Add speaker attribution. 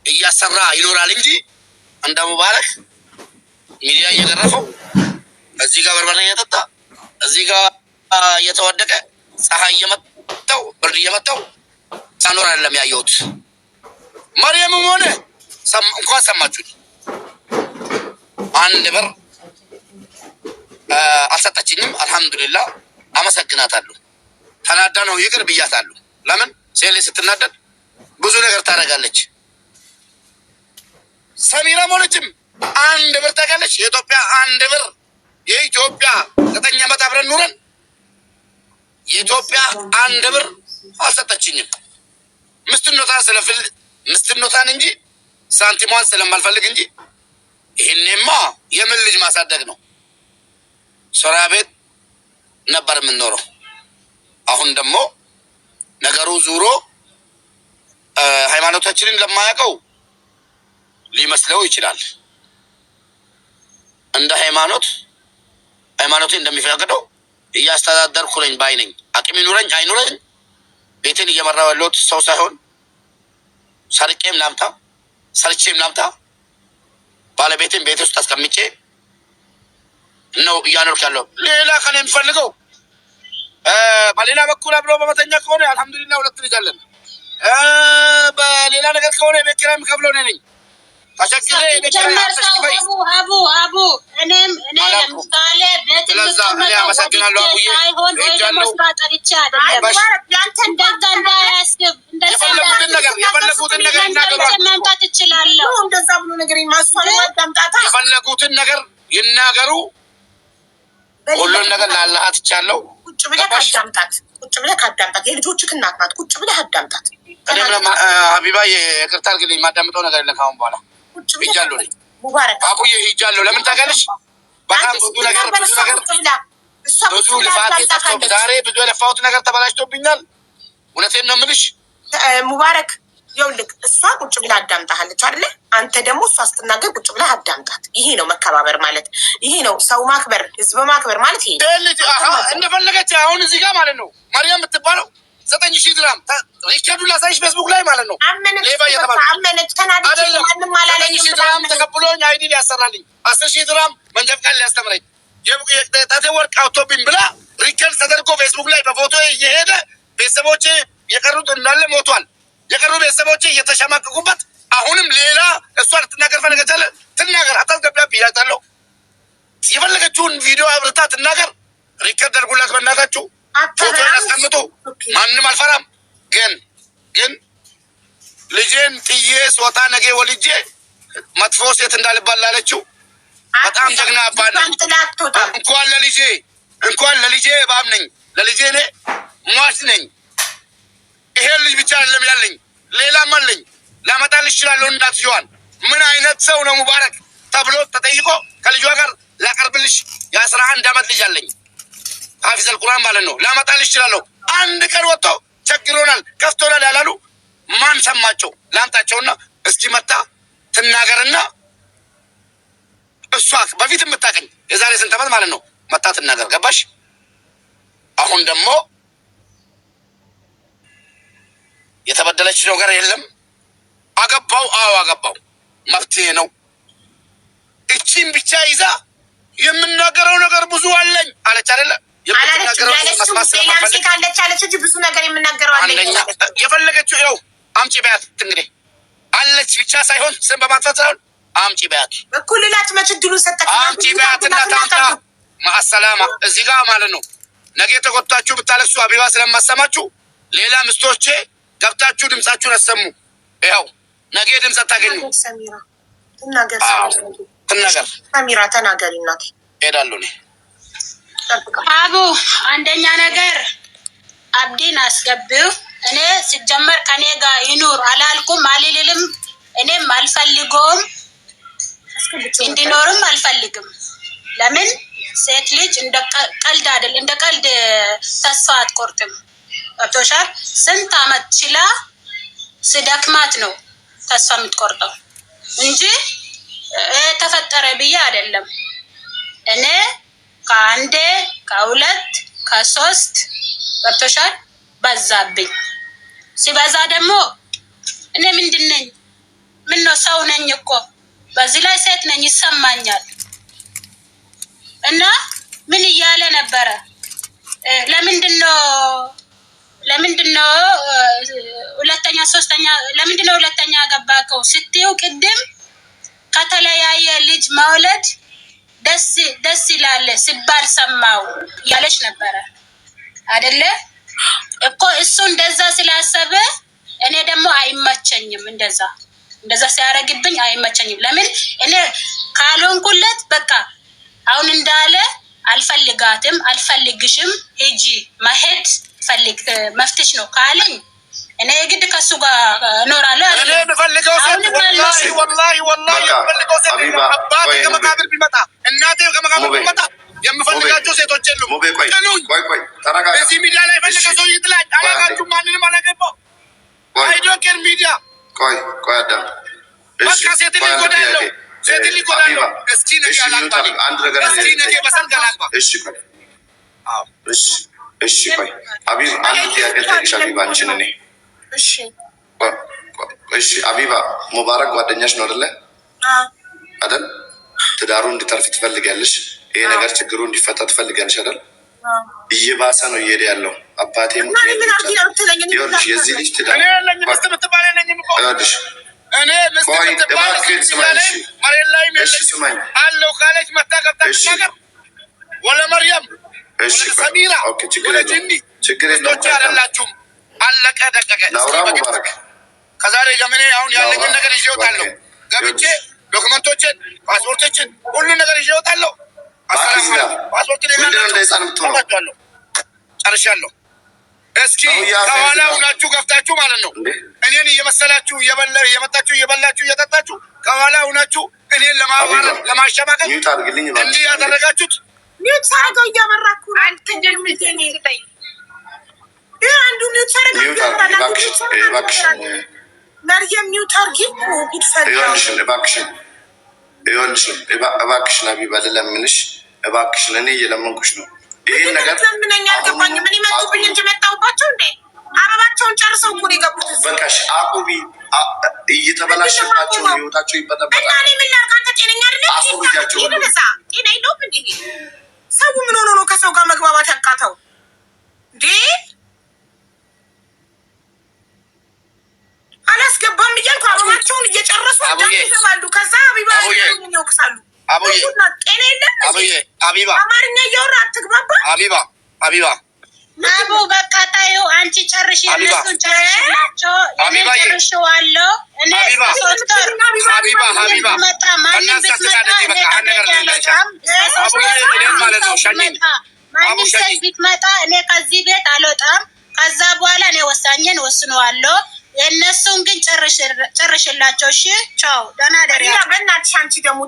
Speaker 1: እያሰራ ይኖራል እንጂ እንደ ሙባረክ ሚዲያ እየገረፈው እዚህ ጋር በርበሬ እየጠጣ እዚህ ጋር እየተወደቀ ፀሐይ እየመታው ብርድ እየመታው ሳኖር አይደለም ያየሁት። መርየምም ሆነ እንኳን ሰማችሁት አንድ ብር አልሰጠችኝም። አልሐምዱሊላህ አመሰግናታለሁ። ተናዳ ነው ይቅር ብያታለሁ። ለምን ሴሌ ስትናደድ ብዙ ነገር ታደርጋለች። ሰሚራ ሞለችም አንድ ብር ታውቃለች። የኢትዮጵያ አንድ ብር የኢትዮጵያ 9 ዓመት አብረን ኑረን የኢትዮጵያ አንድ ብር አልሰጠችኝም። ምስትኖታን እንጂ ሳንቲሟን ስለማልፈልግ እንጂ ይሄኔማ የምን ልጅ ማሳደግ ነው። ሶራ ቤት ነበር የምንኖረው። አሁን ደግሞ ነገሩ ዙሮ ሃይማኖታችንን ለማያውቀው ሊመስለው ይችላል። እንደ ሃይማኖቴ እንደሚፈቅደው እያስተዳደርኩ ነኝ ባይ ነኝ። አቅም ይኑረኝ አይኑረኝ ቤቴን እየመራው ያለሁት ሰው ሳይሆን ሰርቄም ላምጣ ሰርቼም ላምጣ ባለቤቴን ቤት ውስጥ አስቀምጬ ነው እያኖርኩ ያለው። ሌላ ከኔ የሚፈልገው በሌላ በኩል አብሮ በመተኛ ከሆነ አልሐምዱሊላህ 2 ልጅ አለን። በሌላ ነገር ከሆነ የቤት ኪራይ የምከፍለው እኔ ነኝ። ተሸክሬ
Speaker 2: አቡ እኔም ለምሳሌ ቤት አመሰግናለሁ። አቡዬ ደግሞ ስራ ጠርቼ አይደለም ያንተ እንደዛ እንዳያስብ የፈለጉትን ነገር ማምጣት እችላለሁ። እንደዛ ብሎ ነገር ማስፋል ማዳምጣታ
Speaker 1: የፈለጉትን ነገር ይናገሩ። ሁሉን ነገር ላላህ ትቻለው።
Speaker 2: ቁጭ ብለህ አዳምጣት። የልጆችህ እናት ናት። ቁጭ ብለህ አዳምጣት።
Speaker 1: እኔም ሀቢባ ይቅርታ አድርግልኝ። የማዳምጠው ነገር የለም ካሁን በኋላ ሂጃለሁ። ሙባረክ አቡዬ ሂጃለሁ። ለምን ታውቂያለሽ? በጣም ብዙ ልፋት የጠፍቶ ዛሬ ብዙ የለፋሁት ነገር ተበላሽቶብኛል። እውነቴን ነው የምልሽ
Speaker 2: ሙባረክ። ይኸውልህ እሷ ቁጭ ብላ አዳምጣሃለች አይደለ? አንተ ደግሞ እሷ ስትናገር ቁጭ ብላ አዳምጣት። ይሄ ነው መከባበር ማለት። ይሄ ነው ሰው ማክበር፣ ህዝብ ማክበር ማለት ይሄ
Speaker 1: እንደፈለገች አሁን እዚህ ጋር ማለት ነው ማርያም የምትባለው 9,000 ድራም ሪከርዱን ላሳይሽ ፌስቡክ ላይ ማለት ነው።
Speaker 2: አመነች ተናደች። ማንም አላለኝም።
Speaker 1: 9,000 ድራም ተቀብሎኝ አይዲ ሊያሰራልኝ 10,000 ድራም መንጃ ፈቃድ ሊያስተምረኝ የጣቴ ወርቅ አውቶብኝ ብላ ሪከርድ ተደርጎ ፌስቡክ ላይ በፎቶ እየሄደ ቤተሰቦቼ የቀሩት እንዳለ ሞቷል። የቀሩ ቤተሰቦቼ እየተሸማቀቁበት አሁንም ሌላ እሷ ልትናገር ፈለገቻለ ትናገር። አታስገቢያ ብያታለሁ። የፈለገችውን ቪዲዮ አብርታ ትናገር። ሪከርድ አድርጉላት በእናታችሁ። ፎቶ ያስቀምጡ። ማንም አልፈራም። ግን ልጄን ጥዬ ስወጣ ነገ ወልጄ መጥፎ ሴት እንዳልባል ላለችው በጣም ጀግና አባት ነኝ። እንኳን ለልጄ እባብ ነኝ። ለልጄ እኔ ሟች ነኝ። ይሄን ልጅ ብቻ አይደለም ያለኝ ሌላም አለኝ። ላመጣልሽ እችላለሁ። እናትየዋን ምን አይነት ሰው ነው ሙባረክ ተብሎ ተጠይቆ ከልጇ ጋር ላቀርብልሽ የ11 ዓመት ልጅ አለኝ። ሐፊዘል ቁርአን ማለት ነው። ላመጣልሽ እችላለሁ። አንድ ቀን ወጥቶ ቸግሮናል ከፍቶናል ያላሉ ማን ሰማቸው? ላምጣቸውና እስኪ መጣ ትናገርና እሷ በፊት የምታቀኝ የዛሬ ስንት ዓመት ማለት ነው መጣ ትናገር። ገባሽ? አሁን ደግሞ የተበደለች ነገር የለም። አገባው አገባው መፍትሄ ነው። እቺን ብቻ ይዛ የምናገረው ነገር ብዙ አለኝ አለች አይደለ?
Speaker 2: ብዙ ነገር የምናገረው አለኝ
Speaker 1: የፈለገችው ይኸው አምጪ በያት። እንግዲህ አለች ብቻ ሳይሆን ስም በማጥፋት ሳይሆን አምጪ በያት።
Speaker 2: እኩልላት መችድሉ ሰጠች።
Speaker 1: አምጪ በያትና ታምጣ ማሰላማ እዚህ ጋር ማለት ነው። ነገ ተቆጣችሁ ብታለቅሱ አቢባ ስለማሰማችሁ ሌላ ምስቶቼ ገብታችሁ ድምጻችሁን አሰሙ። ይኸው ነገ ድምጽ አታገኙ። ትናገር
Speaker 2: ሰሚራ ተናገሪ። እናት
Speaker 1: ሄዳለሁ እኔ
Speaker 3: አቡ አንደኛ ነገር አብዲን አስገቢው። እኔ ሲጀመር ከኔ ጋር ይኑር አላልኩም አልልልም። እኔም አልፈልገውም እንዲኖርም አልፈልግም። ለምን ሴት ልጅ እንደ ቀልድ አይደል፣ እንደ ቀልድ ተስፋ አትቆርጥም። ገብቶሻል? ስንት አመት ችላ ስደክማት ነው ተስፋ የምትቆርጠው እንጂ ተፈጠረ ብዬ አይደለም። እኔ ከአንዴ ከሁለት ከሶስት ገብቶሻል? በዛብኝ። ሲበዛ ደግሞ እኔ ምንድን ነኝ ምን ነው ሰው ነኝ እኮ በዚህ ላይ ሴት ነኝ ይሰማኛል። እና ምን እያለ ነበረ? ለምንድነው ሁለተኛ ሶስተኛ ለምንድነው ሁለተኛ ገባከው ስትዩ ቅድም ከተለያየ ልጅ መውለድ ደስ ይላል ሲባል ሰማው ያለች ነበረ አይደለ እኮ እሱ እንደዛ ስላሰበ እኔ ደግሞ አይመቸኝም እንደዛ ሲያረግብኝ አይመቸኝም። ለምን እኔ ካልሆንኩለት በቃ አሁን እንዳለ አልፈልጋትም አልፈልግሽም ሂጂ መሄድ ፈልግ መፍትሽ ነው ካለኝ እኔ ግድ ከሱ ጋር እኖራለሁ።
Speaker 1: እኔ የምፈልገው ሴት ወላሂ የምፈልገው ሴት አባቴ ከመቃብር ቢመጣ እናቴ ከመቃብር ቢመጣ የምፈልጋቸው ሴቶች የሉም። ቆይ ተረጋጋ። እዚህ ሚዲያ ላይ ፈለገ ሰው ይጥላኝ አላጋችሁ ማንንም አላገባው አይዶንኬር ሚዲያ ቆይ አዳም በቃ ሴት ሊጎዳለው እስኪ ነገ አላግባ አንድ ነገር እስኪ ነገ በሰርግ አላግባ። እሺ ቆይ አቢብ አንድ ጥያቄ ጠይቅሻለሁ። ባንቺን እኔ እሺ አቢባ ሙባረክ ጓደኛሽ ነው አይደለ? አይደል? ትዳሩ እንዲተርፍ ትፈልጊያለሽ? ይሄ ነገር ችግሩ እንዲፈታ ትፈልጊያለሽ አይደል? እየባሰ ነው እየሄደ ያለው። አባቴ ይኸውልሽ የዚህ ልጅ ትዳር እኔ ለኝ መስት ምትባለ ነኝ ምቆልሽ እኔ መስት ምትባለ መሬት ላይ ነው አለው ካለች መታቀብታች ነገር ወለ መርያም ወለ ሰሚራ ወለ ጅኒ ችግር የለውም። አለቀ ደቀቀ። ሙባረክ ከዛሬ ጀምሬ አሁን ያለኝን ነገር ይዤ እወጣለሁ። ገብቼ ዶክመንቶችን ፓስፖርቶችን ሁሉ ነገር ይዤ እወጣለሁ። ፓስፖርት ነው ጨርሻለሁ። እስኪ ከኋላ ሁናችሁ ገፍታችሁ ማለት ነው እኔን እየመሰላችሁ እየመጣችሁ እየበላችሁ እየጠጣችሁ ከኋላ ሁናችሁ እኔን ለማዋረድ ለማሸማቀቅ እንዲህ ያደረጋችሁት
Speaker 2: ሚውት ሳይገው እያመራኩ አንተ እንደምትኔ ይታይ አንዱ ሚውት ሳይገው መርየም ሚውት አርጊው ቢፈል ይኸውልሽ እባክሽን አቢባ ልለምንሽ እባክሽን እኔ እየለመንኩሽ ነው። ይሄን ነገር ለምንኛ አልገባኝ ምን ይመጡብኝ እንጂ መጣውባቸው እንዴ አበባቸውን ጨርሰው እኮ ነው የገቡት። በቃሽ አቁቢ እየተበላሽባቸው ህይወታቸው ይበጠበጣል። እና እኔ ምን ላድርግ? አንተ ጤነኛ አይደለም ታውቃለህ። ይደረሳ ጤና የለውም እንዴ? ሰው ምን ሆኖ ነው ከሰው ጋር መግባባት ያቃተው እንዴ? አላስገባም እያልኩ አበባቸውን እየጨረሱ ይገባሉ። ከዛ አቢባ ይወቅሳሉ። አቡዬ ጤና የለም አቢባ አማርኛ እያወራ አትግባባ። አቢባ አቡ በቃ ታዩ አንቺ ጨርሽ የነሱን ጨርሽላቸው እኔ ጨርሽዋለሁ። እኔ ሶስተር ሀቢባ መጣ ማንም ብትመጣ ማንም ሰው ቢትመጣ እኔ ከዚህ ቤት አልወጣም። ከዛ በኋላ እኔ ወሳኝን ወስነዋለሁ። የእነሱን ግን ጨርሽላቸው። እሺ ቻው ደህና ደሪ። በእናትሽ አንቺ ደግሞ